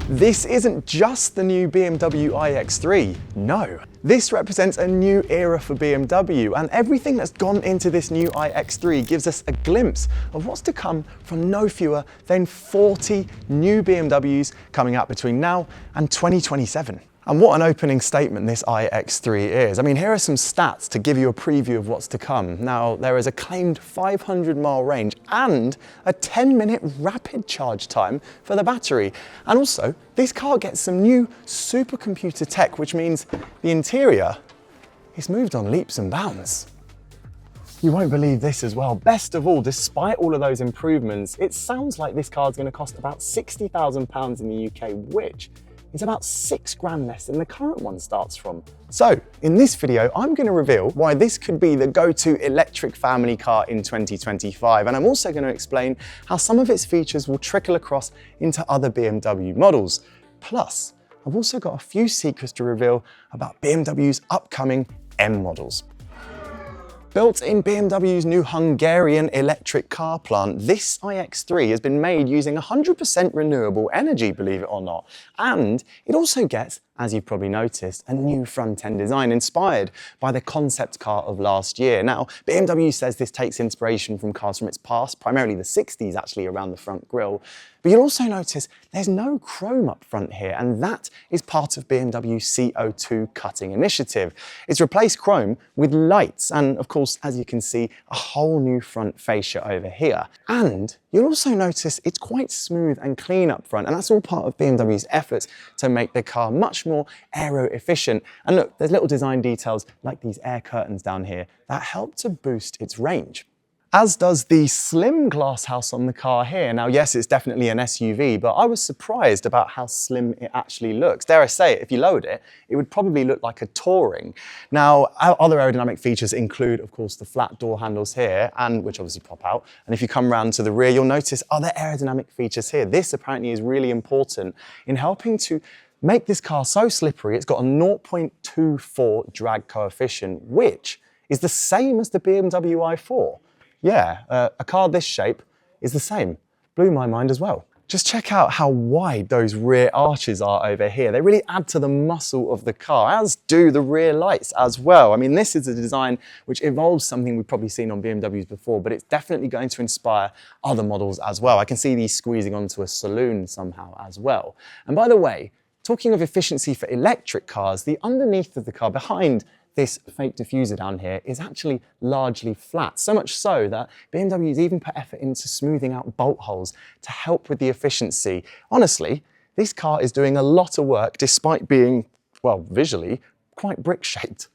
This isn't just the new BMW iX3, no. This represents a new era for BMW, and everything that's gone into this new iX3 gives us a glimpse of what's to come from no fewer than 40 new BMWs coming out between now and 2027. And what an opening statement this iX3 is. I mean, here are some stats to give you a preview of what's to come. Now, there is a claimed 500-mile range and a 10-minute rapid charge time for the battery. And also, this car gets some new supercomputer tech, which means the interior is moved on leaps and bounds. You won't believe this as well. Best of all, despite all of those improvements, it sounds like this car is going to cost about £60,000 in the UK, which is about 6 grand less than the current one starts from. So, in this video, I'm going to reveal why this could be the go-to electric family car in 2025, and I'm also going to explain how some of its features will trickle across into other BMW models. Plus, I've also got a few secrets to reveal about BMW's upcoming M models. Built in BMW's new Hungarian electric car plant, this iX3 has been made using 100% renewable energy, believe it or not. And it also gets, as you've probably noticed, a new front-end design inspired by the concept car of last year. Now, BMW says this takes inspiration from cars from its past, primarily the 60s actually, around the front grille. But you'll also notice there's no chrome up front here, and that is part of BMW's CO2 cutting initiative. It's replaced chrome with lights, and of course, as you can see, a whole new front fascia over here. And you'll also notice it's quite smooth and clean up front, and that's all part of BMW's efforts to make the car much more aero efficient. And look, there's little design details like these air curtains down here that help to boost its range. As does the slim glass house on the car here. Now, yes, it's definitely an SUV, but I was surprised about how slim it actually looks. Dare I say it, if you lowered it, it would probably look like a Touring. Now, other aerodynamic features include, of course, the flat door handles here, and which obviously pop out. And if you come round to the rear, you'll notice other aerodynamic features here. This apparently is really important in helping to make this car so slippery. It's got a 0.24 drag coefficient, which is the same as the BMW i4. Yeah, a car this shape is the same. Blew my mind as well. Just check out how wide those rear arches are over here. They really add to the muscle of the car, as do the rear lights as well. I mean, this is a design which evolves something we've probably seen on BMWs before, but it's definitely going to inspire other models as well. I can see these squeezing onto a saloon somehow as well. And by the way, talking of efficiency for electric cars, the underneath of the car behind this fake diffuser down here is actually largely flat, so much so that BMW's even put effort into smoothing out bolt holes to help with the efficiency. Honestly, this car is doing a lot of work despite being, well, visually, quite brick-shaped.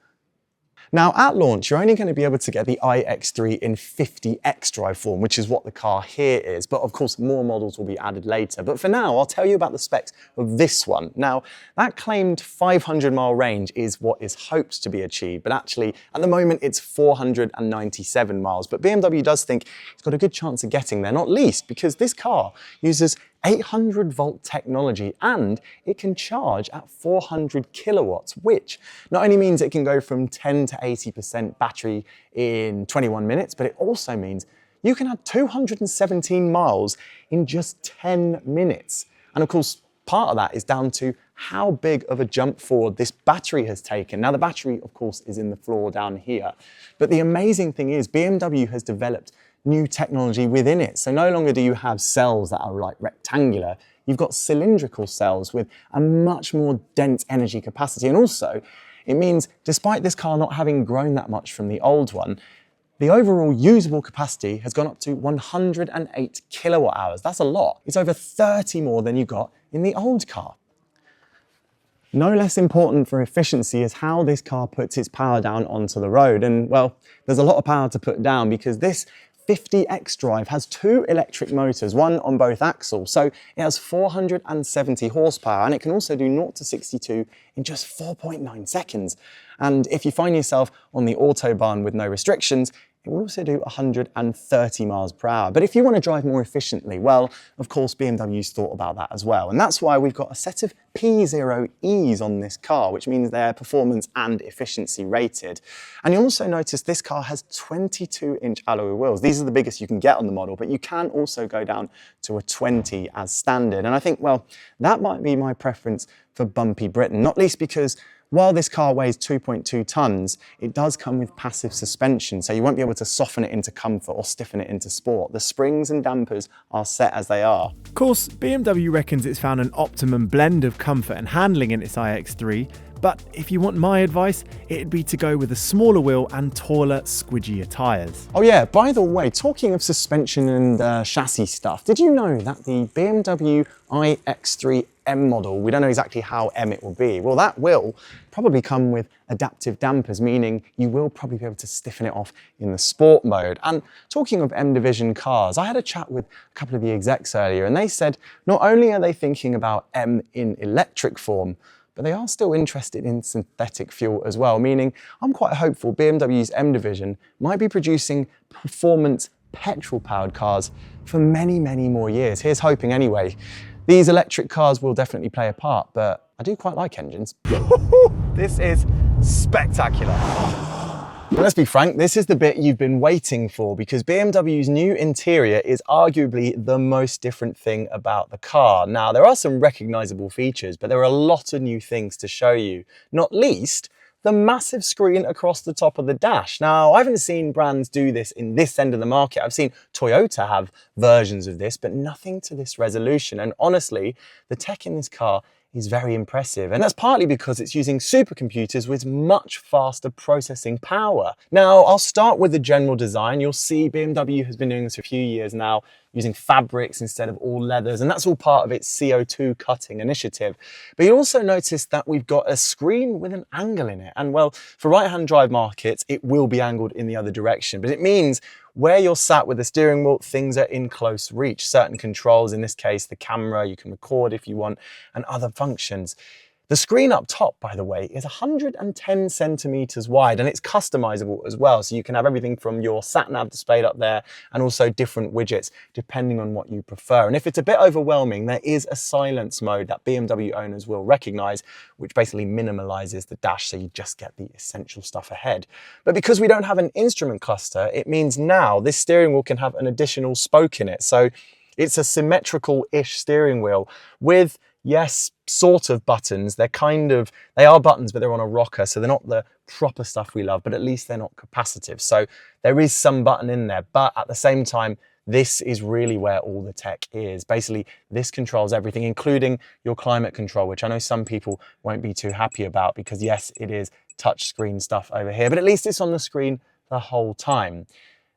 Now, at launch, you're only going to be able to get the iX3 in 50 xDrive form, which is what the car here is. But of course, more models will be added later. But for now, I'll tell you about the specs of this one. Now, that claimed 500-mile range is what is hoped to be achieved. But actually, at the moment, it's 497 miles. But BMW does think it's got a good chance of getting there, not least because this car uses 800-volt technology, and it can charge at 400 kilowatts, which not only means it can go from 10 to 80% battery in 21 minutes, but it also means you can add 217 miles in just 10 minutes. And of course, part of that is down to how big of a jump forward this battery has taken. Now, the battery, of course, is in the floor down here. But the amazing thing is BMW has developed new technology within it. So no longer do you have cells that are like rectangular, you've got cylindrical cells with a much more dense energy capacity. And also, it means despite this car not having grown that much from the old one, the overall usable capacity has gone up to 108 kilowatt hours. That's a lot. It's over 30 more than you got in the old car. No less important for efficiency is how this car puts its power down onto the road. And well, there's a lot of power to put down because this 50 xDrive has 2 electric motors, one on both axles, so it has 470 horsepower, and it can also do 0 to 62 in just 4.9 seconds. And if you find yourself on the Autobahn with no restrictions, it will also do 130 miles per hour. But if you want to drive more efficiently, well, of course, BMW's thought about that as well. And that's why we've got a set of P0Es on this car, which means they're performance and efficiency rated. And you'll also notice this car has 22-inch alloy wheels. These are the biggest you can get on the model, but you can also go down to a 20 as standard. And I think, well, that might be my preference for bumpy Britain, not least because while this car weighs 2.2 tons, it does come with passive suspension, so you won't be able to soften it into comfort or stiffen it into sport. The springs and dampers are set as they are. Of course, BMW reckons it's found an optimum blend of comfort and handling in its iX3, but if you want my advice, it'd be to go with a smaller wheel and taller, squidgier tyres. Oh yeah, by the way, talking of suspension and chassis stuff, did you know that the BMW iX3 M model, we don't know exactly how M it will be, well that will probably come with adaptive dampers, meaning you will probably be able to stiffen it off in the sport mode. And talking of M division cars, I had a chat with a couple of the execs earlier and they said not only are they thinking about M in electric form, but they are still interested in synthetic fuel as well, meaning I'm quite hopeful BMW's M division might be producing performance petrol-powered cars for many, many more years. Here's hoping anyway. These electric cars will definitely play a part, but I do quite like engines. This is spectacular. But let's be frank, this is the bit you've been waiting for because BMW's new interior is arguably the most different thing about the car. Now, there are some recognizable features, but there are a lot of new things to show you, not least the massive screen across the top of the dash. Now, I haven't seen brands do this in this end of the market. I've seen Toyota have versions of this, but nothing to this resolution. And honestly, the tech in this car is very impressive. And that's partly because it's using supercomputers with much faster processing power. Now, I'll start with the general design. You'll see BMW has been doing this for a few years now, using fabrics instead of all leathers, and that's all part of its CO2 cutting initiative. But you'll also notice that we've got a screen with an angle in it. And well, for right-hand drive markets, it will be angled in the other direction, but it means where you're sat with the steering wheel, things are in close reach. Certain controls, in this case, the camera, you can record if you want, and other functions. The screen up top, by the way, is 110 centimeters wide and it's customizable as well. So you can have everything from your sat-nav displayed up there and also different widgets depending on what you prefer. And if it's a bit overwhelming, there is a silence mode that BMW owners will recognize, which basically minimalizes the dash so you just get the essential stuff ahead. But because we don't have an instrument cluster, it means now this steering wheel can have an additional spoke in it. So it's a symmetrical-ish steering wheel with, yes, sort of buttons. They are buttons, but they're on a rocker, so they're not the proper stuff we love, but at least they're not capacitive. So there is some button in there, but at the same time, this is really where all the tech is. Basically, this controls everything, including your climate control, which I know some people won't be too happy about because yes, it is touchscreen stuff over here, but at least it's on the screen the whole time.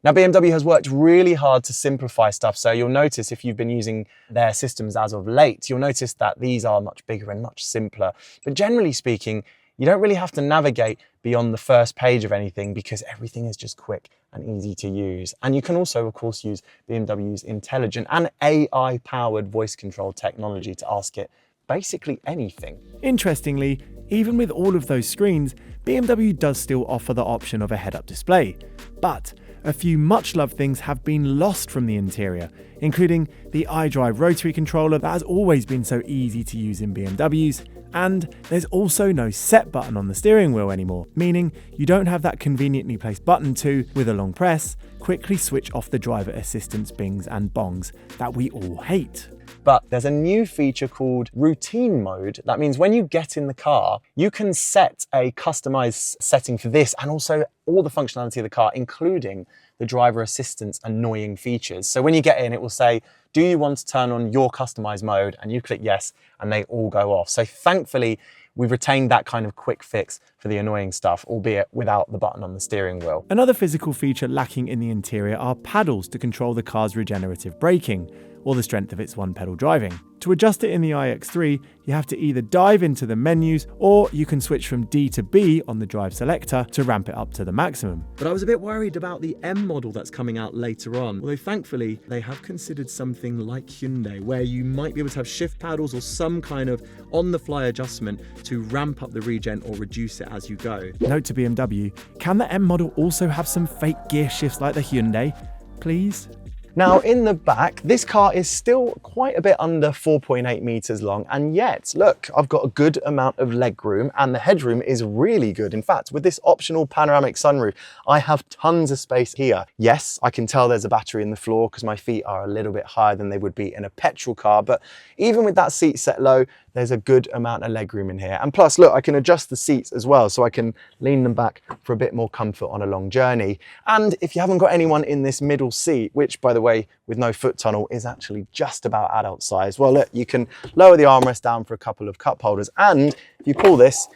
Now, BMW has worked really hard to simplify stuff, so you'll notice if you've been using their systems as of late, you'll notice that these are much bigger and much simpler. But generally speaking, you don't really have to navigate beyond the first page of anything because everything is just quick and easy to use. And you can also, of course, use BMW's intelligent and AI-powered voice control technology to ask it basically anything. Interestingly, even with all of those screens, BMW does still offer the option of a head-up display. But a few much-loved things have been lost from the interior, including the iDrive rotary controller that has always been so easy to use in BMWs, and there's also no set button on the steering wheel anymore, meaning you don't have that conveniently placed button to, with a long press, quickly switch off the driver assistance bings and bongs that we all hate. But there's a new feature called routine mode. That means when you get in the car, you can set a customized setting for this and also all the functionality of the car, including the driver assistance annoying features. So when you get in, it will say, do you want to turn on your customized mode? And you click yes, and they all go off. So thankfully, we've retained that kind of quick fix for the annoying stuff, albeit without the button on the steering wheel. Another physical feature lacking in the interior are paddles to control the car's regenerative braking, or the strength of its one-pedal driving. To adjust it in the iX3, you have to either dive into the menus or you can switch from D to B on the drive selector to ramp it up to the maximum. But I was a bit worried about the M model that's coming out later on, although thankfully they have considered something like Hyundai, where you might be able to have shift paddles or some kind of on-the-fly adjustment to ramp up the regen or reduce it as you go. Note to BMW, can the M model also have some fake gear shifts like the Hyundai, please? Now in the back, this car is still quite a bit under 4.8 meters long, and yet, look, I've got a good amount of legroom and the headroom is really good. In fact, with this optional panoramic sunroof, I have tons of space here. Yes, I can tell there's a battery in the floor because my feet are a little bit higher than they would be in a petrol car, but even with that seat set low, there's a good amount of legroom in here. And plus, look, I can adjust the seats as well, so I can lean them back for a bit more comfort on a long journey. And if you haven't got anyone in this middle seat, which by the way, with no foot tunnel is actually just about adult size, well, look, you can lower the armrest down for a couple of cup holders. And if you pull this,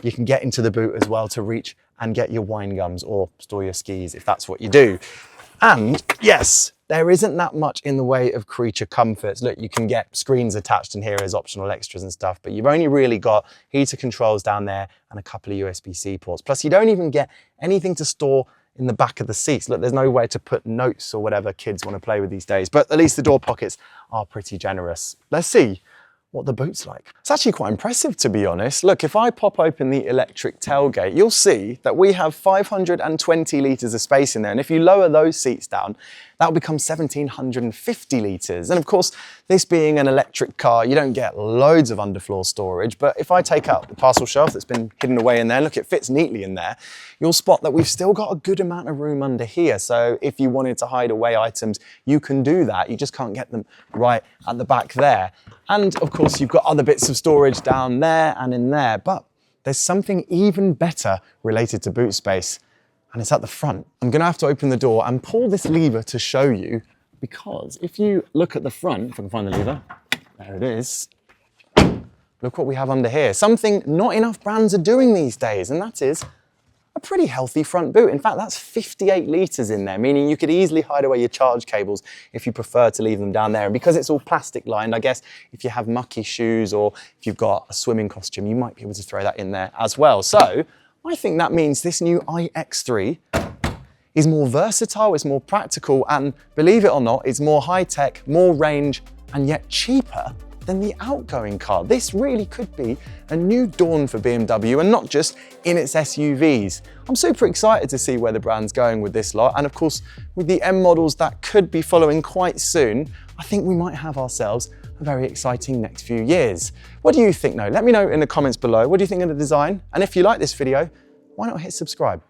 you can get into the boot as well to reach and get your wine gums or store your skis if that's what you do. And yes, there isn't that much in the way of creature comforts. Look, you can get screens attached in here as optional extras and stuff, but you've only really got heater controls down there and a couple of USB-C ports. Plus, you don't even get anything to store in the back of the seats. Look, there's nowhere to put notes or whatever kids want to play with these days, but at least the door pockets are pretty generous. Let's see what the boot's like. It's actually quite impressive, to be honest. Look, if I pop open the electric tailgate, you'll see that we have 520 litres of space in there. And if you lower those seats down, that'll become 1,750 litres. And of course, this being an electric car, you don't get loads of underfloor storage. But if I take out the parcel shelf that's been hidden away in there, look, it fits neatly in there, you'll spot that we've still got a good amount of room under here. So if you wanted to hide away items, you can do that. You just can't get them right at the back there. And of course, you've got other bits of storage down there and in there, but there's something even better related to boot space, and it's at the front. I'm gonna have to open the door and pull this lever to show you, because if you look at the front, if I can find the lever, there it is. Look what we have under here. Something not enough brands are doing these days, and that is a pretty healthy front boot. In fact, that's 58 litres in there, meaning you could easily hide away your charge cables if you prefer to leave them down there. And because it's all plastic lined, I guess if you have mucky shoes or if you've got a swimming costume, you might be able to throw that in there as well. So I think that means this new iX3 is more versatile, it's more practical, and believe it or not, it's more high-tech, more range, and yet cheaper than the outgoing car. This really could be a new dawn for BMW, and not just in its SUVs. I'm super excited to see where the brand's going with this lot, and of course, with the M models that could be following quite soon, I think we might have ourselves a very exciting next few years. What do you think though? Let me know in the comments below. What do you think of the design? And if you like this video, why not hit subscribe?